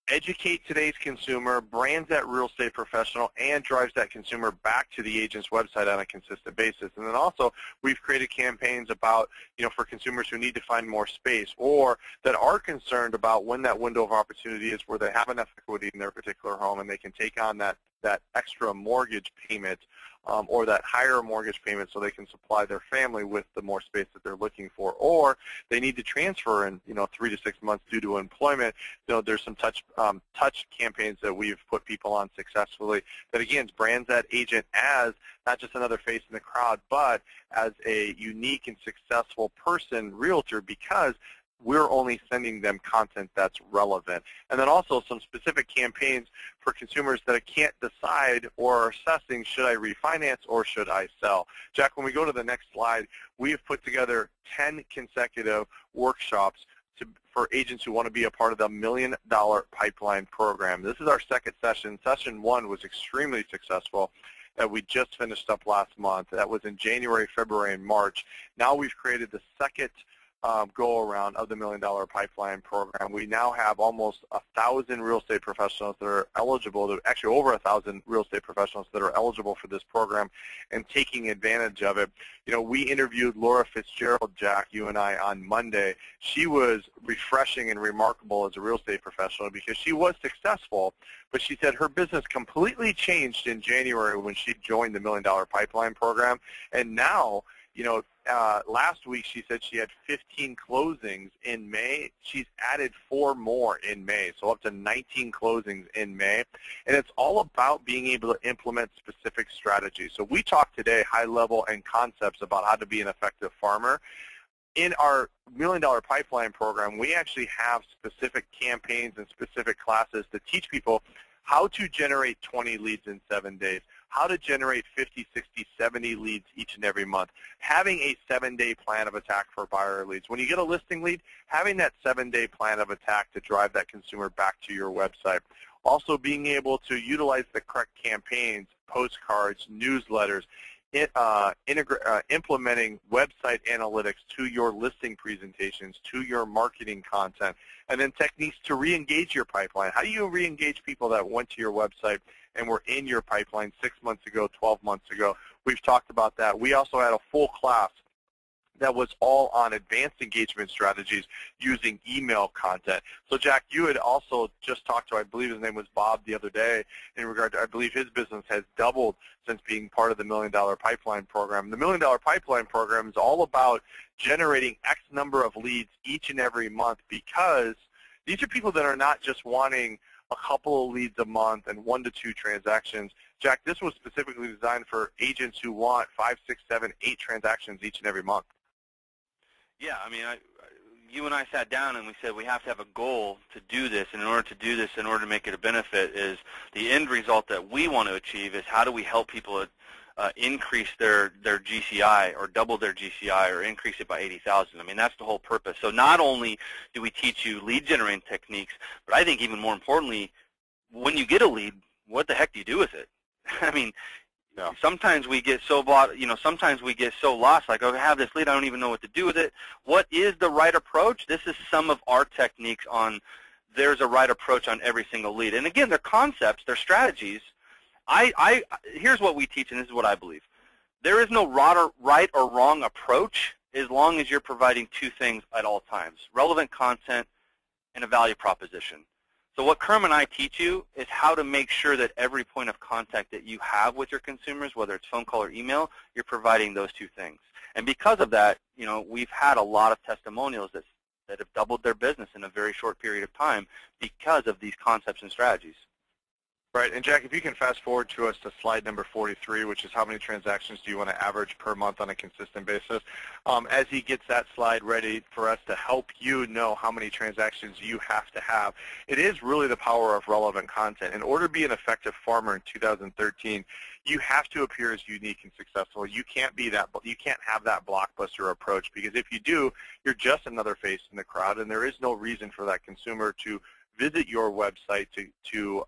educate today's consumer, brands that real estate professional, and drives that consumer back to the agent's website on a consistent basis. And then also, we've created campaigns about, you know, for consumers who need to find more space or that are concerned about when that window of opportunity is where they have enough equity in their particular home and they can take on that extra mortgage payment or that higher mortgage payment so they can supply their family with the more space that they're looking for, or they need to transfer in, you know, 3 to 6 months due to employment. You know, there's some touch campaigns that we've put people on successfully that, again, brands that agent as not just another face in the crowd, but as a unique and successful person, realtor, because we're only sending them content that's relevant. And then also some specific campaigns for consumers that can't decide or are assessing, should I refinance or should I sell? Jack, when we go to the next slide, we have put together 10 consecutive workshops for agents who want to be a part of the $1 Million Pipeline program. This is our second session. Session 1 was extremely successful that we just finished up last month. That was in January, February, and March. Now we've created the second go-around of the $1 Million Pipeline program. We now have almost 1,000 real estate professionals that are eligible, actually over 1,000 real estate professionals that are eligible for this program and taking advantage of it. You know, we interviewed Laura Fitzgerald, Jack, you and I, on Monday. She was refreshing and remarkable as a real estate professional because she was successful, but she said her business completely changed in January when she joined the $1 Million Pipeline program, and now, you know, last week she said she had 15 closings in May. She's added 4 more in May, so up to 19 closings in May. And it's all about being able to implement specific strategies. So we talked today high level and concepts about how to be an effective farmer. In our $1 Million Pipeline program, we actually have specific campaigns and specific classes to teach people how to generate 20 leads in 7 days, how to generate 50, 60, 70 leads each and every month, having a 7-day plan of attack for buyer leads. When you get a listing lead, having that 7-day plan of attack to drive that consumer back to your website. Also being able to utilize the correct campaigns, postcards, newsletters, implementing website analytics to your listing presentations, to your marketing content, and then techniques to re-engage your pipeline. How do you re-engage people that went to your website and were in your pipeline 6 months ago, 12 months ago? We've talked about that. We also had a full class that was all on advanced engagement strategies using email content. So Jack, you had also just talked to, I believe his name was Bob the other day, in regard to, I believe his business has doubled since being part of the $1 Million Pipeline program. The $1 Million Pipeline program is all about generating X number of leads each and every month, because these are people that are not just wanting a couple of leads a month and 1 to 2 transactions. Jack, this was specifically designed for agents who want 5, 6, 7, 8 transactions each and every month. Yeah, I mean, you and I sat down and we said we have to have a goal to do this, and in order to do this, in order to make it a benefit, is the end result that we want to achieve is how do we help people increase their GCI or double their GCI or increase it by 80,000. I mean, that's the whole purpose. So not only do we teach you lead generating techniques, but I think even more importantly, when you get a lead, what the heck do you do with it? I mean, sometimes we get so sometimes we get so lost, like, oh, I have this lead, I don't even know what to do with it. What is the right approach? This is some of our techniques on there's a right approach on every single lead. And again, they're concepts, they're strategies. Here's what we teach, and this is what I believe. There is no right or wrong approach as long as you're providing two things at all times, relevant content and a value proposition. So what Kerm and I teach you is how to make sure that every point of contact that you have with your consumers, whether it's phone call or email, you're providing those two things. And because of that, we've had a lot of testimonials that have doubled their business in a very short period of time because of these concepts and strategies. Right, and Jack, if you can fast forward to us to slide number 43, which is how many transactions do you want to average per month on a consistent basis. As he gets that slide ready for us to help you know how many transactions you have to have, it is really the power of relevant content. In order to be an effective farmer in 2013, you have to appear as unique and successful. You can't have that blockbuster approach, because if you do, you're just another face in the crowd, and there is no reason for that consumer to visit your website to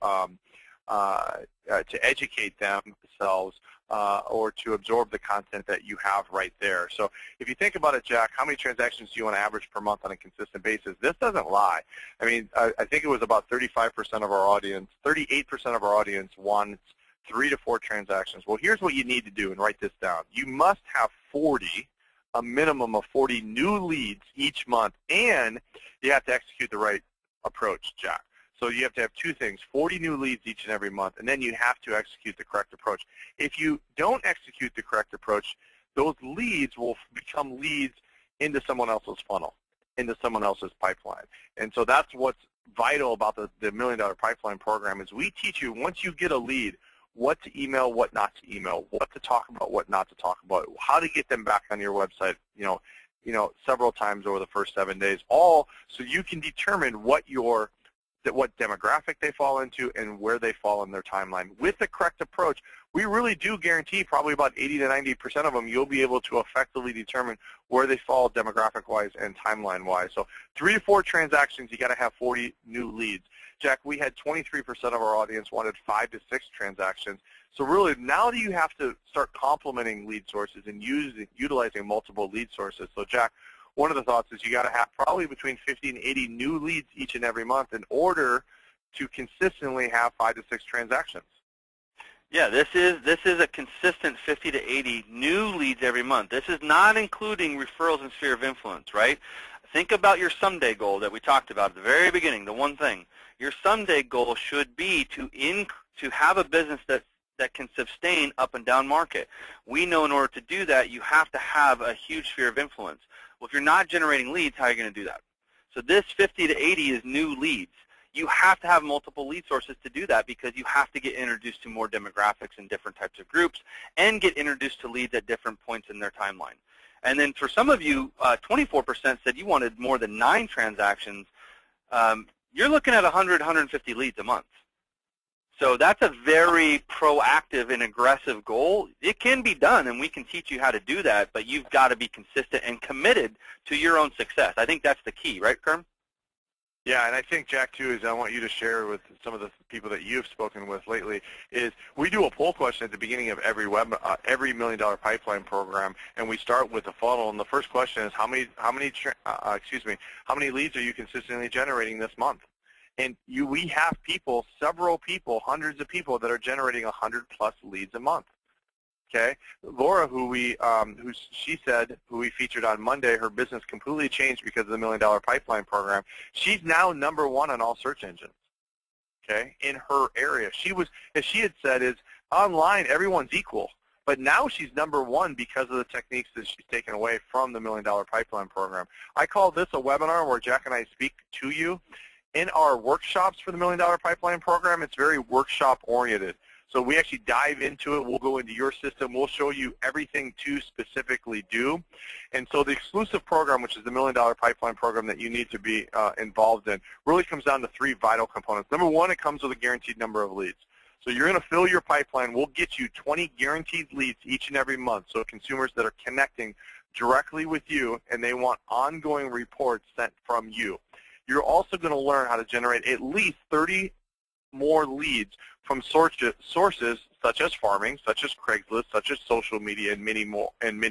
educate themselves or to absorb the content that you have right there. So if you think about it, Jack, how many transactions do you want to average per month on a consistent basis? This doesn't lie. I mean, I think it was about 35% of our audience, 38% of our audience wants 3 to 4 transactions. Well, here's what you need to do, and write this down. You must have a minimum of 40 new leads each month, and you have to execute the right approach, Jack. So you have to have two things, 40 new leads each and every month, and then you have to execute the correct approach. If you don't execute the correct approach, those leads will become leads into someone else's funnel, into someone else's pipeline. And so that's what's vital about the $1 Million Pipeline program is we teach you, once you get a lead, what to email, what not to email, what to talk about, what not to talk about, how to get them back on your website, several times over the first 7 days, all so you can determine what demographic they fall into and where they fall in their timeline. With the correct approach, we really do guarantee probably about 80 to 90% of them you'll be able to effectively determine where they fall demographic-wise and timeline-wise. So 3 to 4 transactions, you got to have 40 new leads. Jack, we had 23% of our audience wanted 5 to 6 transactions. So really, now that you have to start complementing lead sources and utilizing multiple lead sources. So Jack, one of the thoughts is you got to have probably between 50 and 80 new leads each and every month in order to consistently have 5 to 6 transactions. Yeah, this is a consistent 50 to 80 new leads every month. This is not including referrals and sphere of influence, right? Think about your someday goal that we talked about at the very beginning, the one thing. Your someday goal should be to have a business that can sustain up and down market. We know in order to do that, you have to have a huge sphere of influence. Well, if you're not generating leads, how are you going to do that? So this 50 to 80 is new leads. You have to have multiple lead sources to do that because you have to get introduced to more demographics and different types of groups and get introduced to leads at different points in their timeline. And then for some of you, 24% said you wanted more than 9 transactions. You're looking at 100, 150 leads a month. So that's a very proactive and aggressive goal. It can be done, and we can teach you how to do that, but you've got to be consistent and committed to your own success. I think that's the key, right, Kerm? Yeah, and I think, Jack, too, is I want you to share with some of the people that you've spoken with lately, is we do a poll question at the beginning of every $1 Million Pipeline program, and we start with a funnel. And the first question is, how many leads are you consistently generating this month? And we have people, several people, hundreds of people that are generating 100+ leads a month. Okay, Laura, who we featured on Monday, her business completely changed because of the $1 Million Pipeline program. She's now #1 on all search engines. Okay, in her area, as she had said, is online everyone's equal, but now she's #1 because of the techniques that she's taken away from the $1 Million Pipeline program. I call this a webinar where Jack and I speak to you. In our workshops for the $1 Million Pipeline program, it's very workshop oriented. So we actually dive into it. We'll go into your system. We'll show you everything to specifically do. And so the exclusive program, which is the $1 Million Pipeline program that you need to be involved in, really comes down to 3 vital components. Number 1, it comes with a guaranteed number of leads. So you're going to fill your pipeline. We'll get you 20 guaranteed leads each and every month. So consumers that are connecting directly with you and they want ongoing reports sent from you. You're also going to learn how to generate at least 30 more leads from sources such as farming, such as Craigslist, such as social media, and many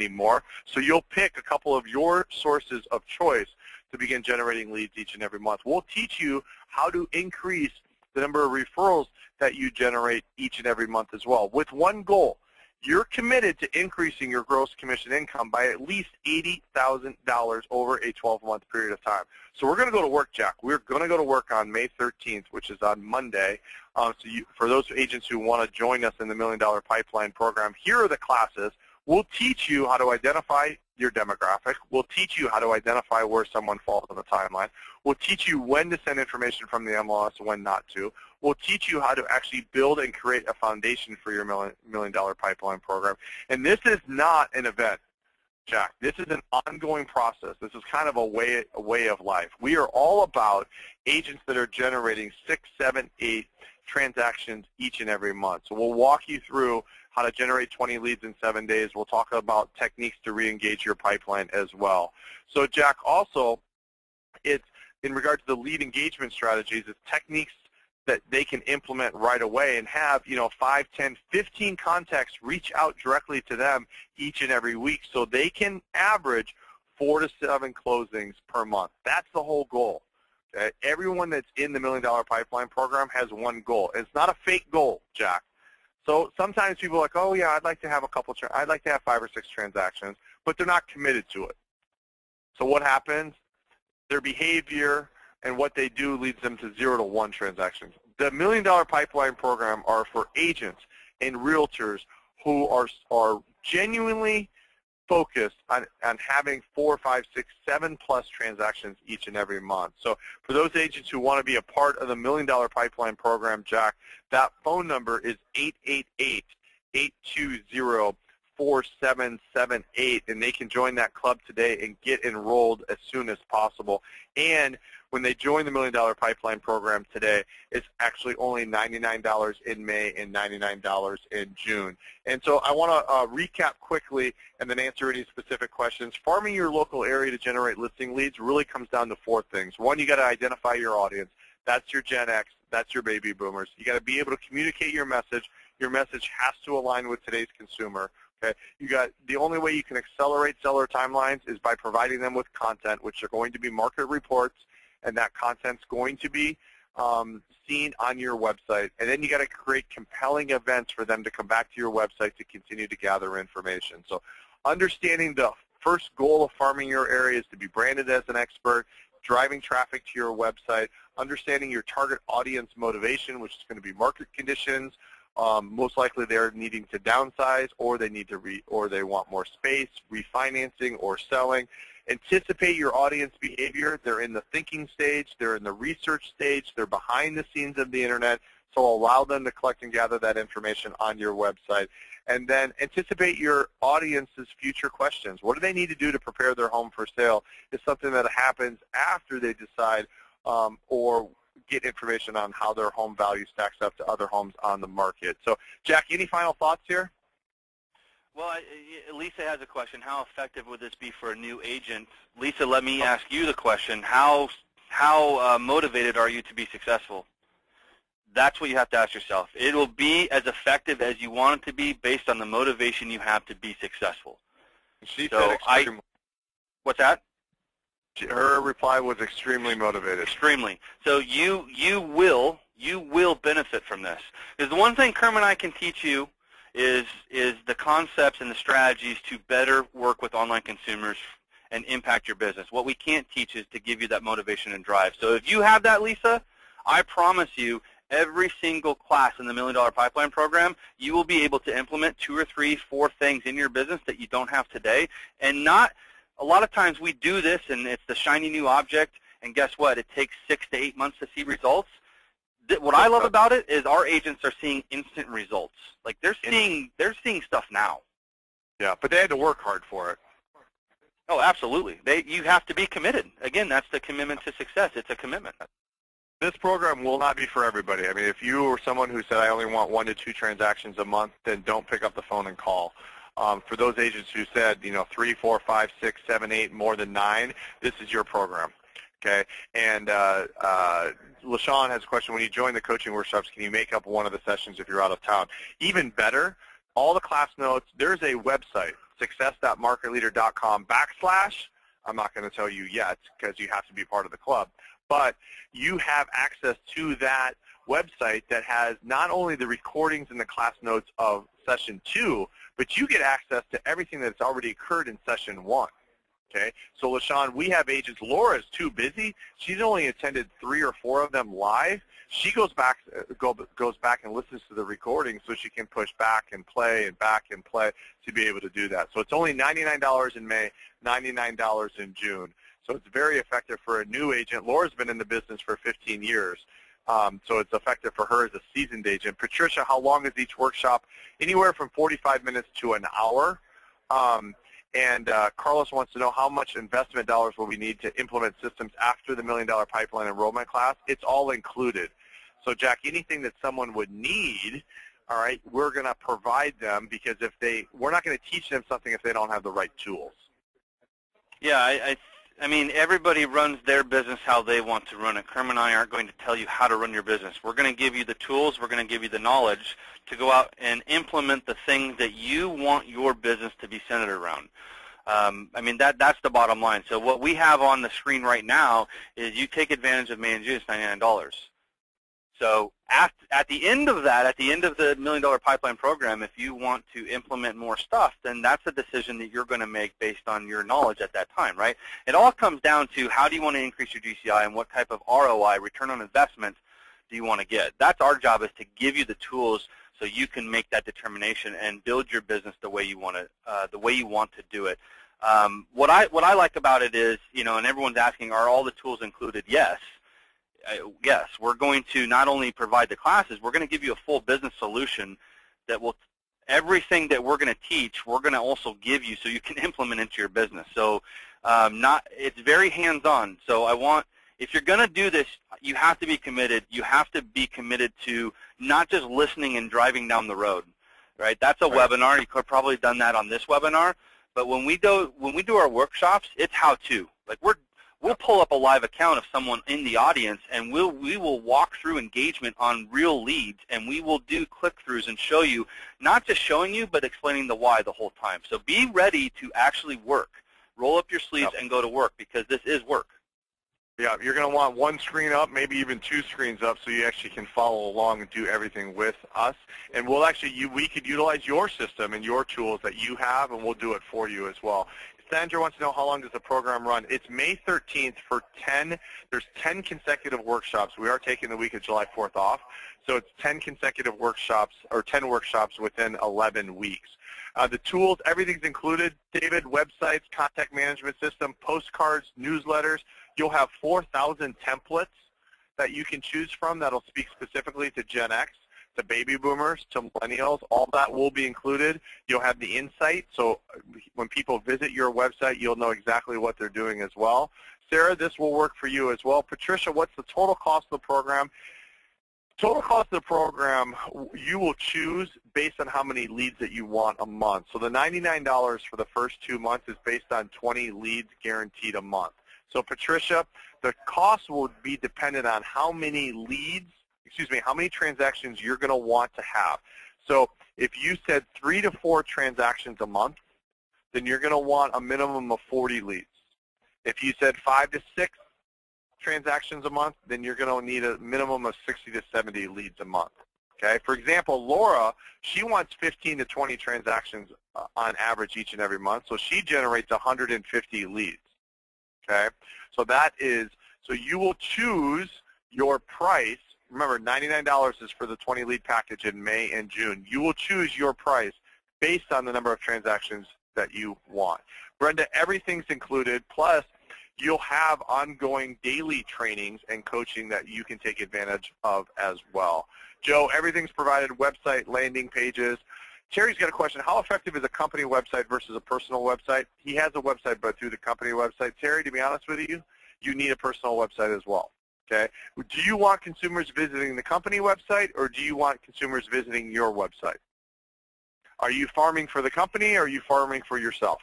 more. So you'll pick a couple of your sources of choice to begin generating leads each and every month. We'll teach you how to increase the number of referrals that you generate each and every month as well, with one goal. You're committed to increasing your gross commission income by at least $80,000 over a 12-month period of time. So we're going to go to work, Jack. We're going to go to work on May 13th, which is on Monday. For those agents who want to join us in the $1 Million Pipeline program, here are the classes. We'll teach you how to identify your demographic. We'll teach you how to identify where someone falls on the timeline. We'll teach you when to send information from the MLS and when not to. We'll teach you how to actually build and create a foundation for your $1 Million Pipeline program. And this is not an event, Jack. This is an ongoing process. This is kind of a way of life. We are all about agents that are generating 6, 7, 8 transactions each and every month. So we'll walk you through how to generate 20 leads in 7 days. We'll talk about techniques to re-engage your pipeline as well. So Jack, also, it's in regard to the lead engagement strategies, it's techniques that they can implement right away and have, 5, 10, 15 contacts reach out directly to them each and every week so they can average 4 to 7 closings per month. That's the whole goal. Okay? Everyone that's in the $1 Million Pipeline program has one goal. It's not a fake goal, Jack. So sometimes people are like, oh yeah, I'd like to have I'd like to have 5 or 6 transactions, but they're not committed to it. So what happens? Their behavior and what they do leads them to 0 to 1 transactions. The $1 Million Pipeline program are for agents and realtors who are genuinely focused on having 4, 5, 6, 7 plus transactions each and every month. So for those agents who want to be a part of the $1 Million Pipeline program, Jack, that phone number is 888-820-4778, and they can join that club today and get enrolled as soon as possible. And when they join the $1 Million Pipeline program today, it's actually only $99 in May and $99 in June. And so I want to recap quickly and then answer any specific questions. Farming your local area to generate listing leads really comes down to 4 things. 1, you got to identify your audience. That's your Gen X. That's your baby boomers. You got to be able to communicate your message. Your message has to align with today's consumer. Okay? The only way you can accelerate seller timelines is by providing them with content, which are going to be market reports, and that content's going to be seen on your website. And then you got to create compelling events for them to come back to your website to continue to gather information. So understanding the first goal of farming your area is to be branded as an expert, driving traffic to your website, understanding your target audience motivation, which is going to be market conditions. Most likely they're needing to downsize, or they need to or they want more space, refinancing, or selling. Anticipate your audience behavior. They're in the thinking stage, they're in the research stage, they're behind the scenes of the internet, so allow them to collect and gather that information on your website. And then anticipate your audience's future questions. What do they need to do to prepare their home for sale? Is something that happens after they decide or get information on how their home value stacks up to other homes on the market. So, Jack, any final thoughts here? Well, Lisa has a question. How effective would this be for a new agent? Lisa, let me ask you the question. How motivated are you to be successful? That's what you have to ask yourself. It will be as effective as you want it to be based on the motivation you have to be successful. She said extremely. What's that? Her reply was extremely motivated. Extremely. So you will benefit from this. Because the one thing Kerm and I can teach you is the concepts and the strategies to better work with online consumers and impact your business. What we can't teach is to give you that motivation and drive. So if you have that, Lisa, I promise you every single class in the $1 Million Pipeline program, you will be able to implement 2 or 3, 4 things in your business that you don't have today. And a lot of times we do this and it's the shiny new object, and guess what? It takes 6 to 8 months to see results. what I love about it is our agents are seeing instant results. Like they're seeing stuff now. Yeah, but they had to work hard for it. Oh, absolutely. You have to be committed. Again, that's the commitment to success. It's a commitment. This program will not be for everybody. I mean, if you are someone who said, I only want 1 to 2 transactions a month, then don't pick up the phone and call. For those agents who said, 3, 4, 5, 6, 7, 8, more than 9, this is your program. Okay? And LaShawn has a question. When you join the coaching workshops, can you make up one of the sessions if you're out of town? Even better, all the class notes, there's a website, success.marketleader.com/. I'm not going to tell you yet because you have to be part of the club. But you have access to that website that has not only the recordings and the class notes of session 2, but you get access to everything that's already occurred in session 1. Okay? So, LaShawn, we have agents. Laura's too busy. She's only attended 3 or 4 of them live. She goes back and listens to the recording so she can push back and play to be able to do that. So it's only $99 in May, $99 in June. So it's very effective for a new agent. Laura's been in the business for 15 years, so it's effective for her as a seasoned agent. Patricia, how long is each workshop? Anywhere from 45 minutes to an hour. And Carlos wants to know how much investment dollars will we need to implement systems after the $1 Million Pipeline enrollment class. It's all included. So, Jack, anything that someone would need, all right, we're going to provide them because we're not going to teach them something if they don't have the right tools. Yeah, I mean, everybody runs their business how they want to run it. Kerm and I aren't going to tell you how to run your business. We're going to give you the tools. We're going to give you the knowledge to go out and implement the things that you want your business to be centered around. I mean, that's the bottom line. So what we have on the screen right now is you take advantage of May and June, it's $99. So at the end of that, at the end of the $1 Million Pipeline program, if you want to implement more stuff, then that's a decision that you're going to make based on your knowledge at that time, right? It all comes down to how do you want to increase your GCI and what type of ROI, return on investment, do you want to get. That's our job, is to give you the tools so you can make that determination and build your business the way you want to do it. What I like about it is, and everyone's asking, are all the tools included? Yes. Yes, we're going to not only provide the classes, we're going to give you a full business solution that will, everything that we're going to teach, we're going to also give you so you can implement into your business. So it's very hands-on. So if you're going to do this, you have to be committed. You have to be committed to not just listening and driving down the road, right? That's a webinar. You could have probably done that on this webinar. But when we do our workshops, it's how-to. Like we'll pull up a live account of someone in the audience, and we will walk through engagement on real leads, and we will do click-throughs and show you, not just showing you, but explaining the why the whole time. So be ready to actually work. Roll up your sleeves and go to work, because this is work. Yeah, you're going to want 1 screen up, maybe even 2 screens up, so you actually can follow along and do everything with us. And we could utilize your system and your tools that you have, and we'll do it for you as well. Sandra wants to know, how long does the program run? It's May 13th for there's 10 consecutive workshops. We are taking the week of July 4th off. So it's 10 consecutive workshops, or 10 workshops within 11 weeks. The tools, everything's included. David, websites, contact management system, postcards, newsletters. You'll have 4,000 templates that you can choose from that'll speak specifically to Gen X, to baby boomers, to millennials. All that will be included. You'll have the insight, so when people visit your website, you'll know exactly what they're doing as well. Sarah, this will work for you as well. Patricia, what's the total cost of the program? Total cost of the program, you will choose based on how many leads that you want a month. So the $99 for the first 2 months is based on 20 leads guaranteed a month. So Patricia, the cost will be dependent on how many how many transactions you're going to want to have. So if you said 3 to 4 transactions a month, then you're going to want a minimum of 40 leads. If you said 5 to 6 transactions a month, then you're going to need a minimum of 60 to 70 leads a month. Okay? For example, Laura, she wants 15 to 20 transactions on average each and every month, so she generates 150 leads. Okay? So so you will choose your price. Remember, $99 is for the 20 lead package in May and June. You will choose your price based on the number of transactions that you want. Brenda, everything's included, plus you'll have ongoing daily trainings and coaching that you can take advantage of as well. Joe, everything's provided, website, landing pages. Terry's got a question. How effective is a company website versus a personal website? He has a website, but through the company website. Terry, to be honest with you, you need a personal website as well. Okay? Do you want consumers visiting the company website, or do you want consumers visiting your website? Are you farming for the company, or are you farming for yourself?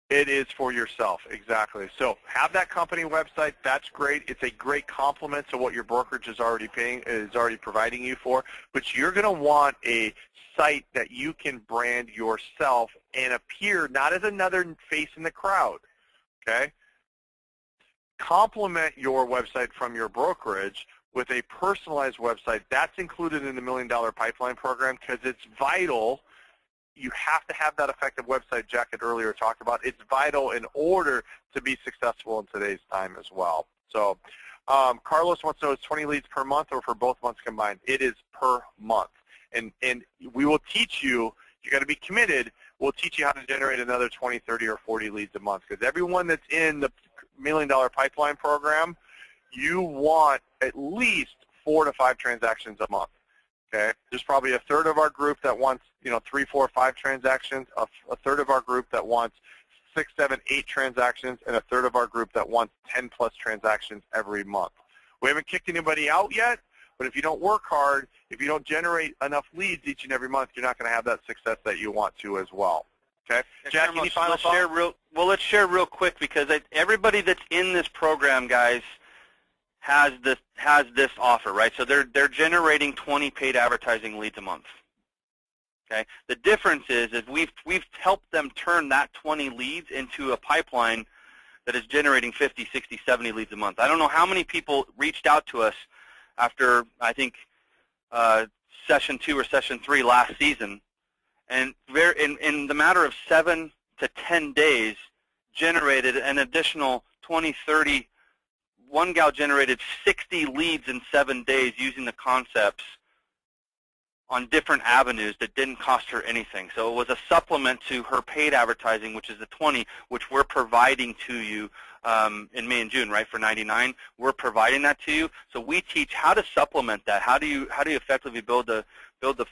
It is for yourself, exactly. So have that company website. That's great. It's a great complement to what your brokerage is already providing you for. But you're going to want a site that you can brand yourself and appear not as another face in the crowd. Okay? Complement your website from your brokerage with a personalized website. That's included in the $1 Million Pipeline program because it's vital. You have to have that effective website Jack had earlier talked about. It's vital in order to be successful in today's time as well. So Carlos wants to know, is 20 leads per month or for both months combined? It is per month. And we will teach you, you got to be committed, we'll teach you how to generate another 20, 30, or 40 leads a month. Because everyone that's in the $1 Million Pipeline program, you want at least 4 to 5 transactions a month. Okay, there's probably a third of our group that wants, 3, 4, 5 transactions, a third of our group that wants 6, 7, 8 transactions, and a third of our group that wants 10 plus transactions every month. We haven't kicked anybody out yet, but if you don't work hard, if you don't generate enough leads each and every month, you're not going to have that success that you want to as well. Okay, Jack, any final thoughts? Let's share real quick because everybody that's in this program, guys, has this offer, right? So they're generating 20 paid advertising leads a month. Okay. The difference is we've helped them turn that 20 leads into a pipeline that is generating 50, 60, 70 leads a month. I don't know how many people reached out to us after I think session 2 or session 3 last season, and in the matter of 7 to 10 days generated an additional 20, 30. One gal generated 60 leads in 7 days using the concepts on different avenues that didn't cost her anything. So it was a supplement to her paid advertising, which is the 20, which we're providing to you in May and June, right? For $99, we're providing that to you. So we teach how to supplement that. How do you effectively build the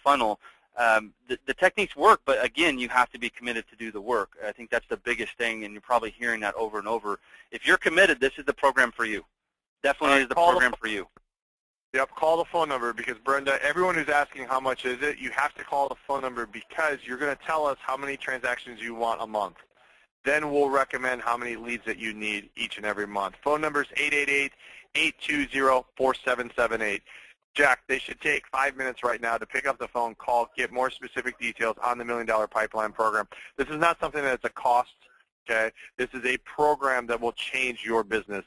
funnel? The techniques work, but again, you have to be committed to do the work. I think that's the biggest thing, and you're probably hearing that over and over. If you're committed, this is the program for you. Definitely is the program for you. Yep, call the phone number because, Brenda, everyone who's asking how much is it, you have to call the phone number because you're going to tell us how many transactions you want a month. Then we'll recommend how many leads that you need each and every month. Phone number is 888-820-4778. Jack, they should take 5 minutes right now to pick up the phone, call, get more specific details on the $1 Million Pipeline program. This is not something that's a cost, okay? This is a program that will change your business.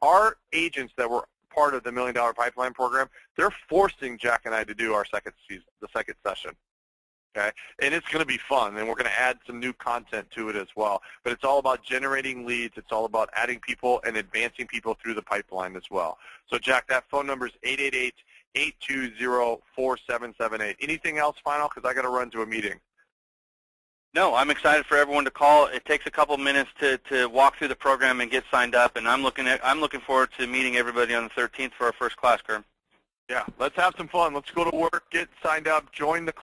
Our agents that were part of the $1 Million Pipeline program, they're forcing Jack and I to do our second session, okay? And it's going to be fun, and we're going to add some new content to it as well. But it's all about generating leads. It's all about adding people and advancing people through the pipeline as well. So, Jack, that phone number is 888-820-4778. Anything else final? Because I got to run to a meeting. No, I'm excited for everyone to call. It takes a couple minutes to walk through the program and get signed up, and I'm looking forward to meeting everybody on the 13th for our first class, Kerm. Yeah, let's have some fun. Let's go to work, get signed up, join the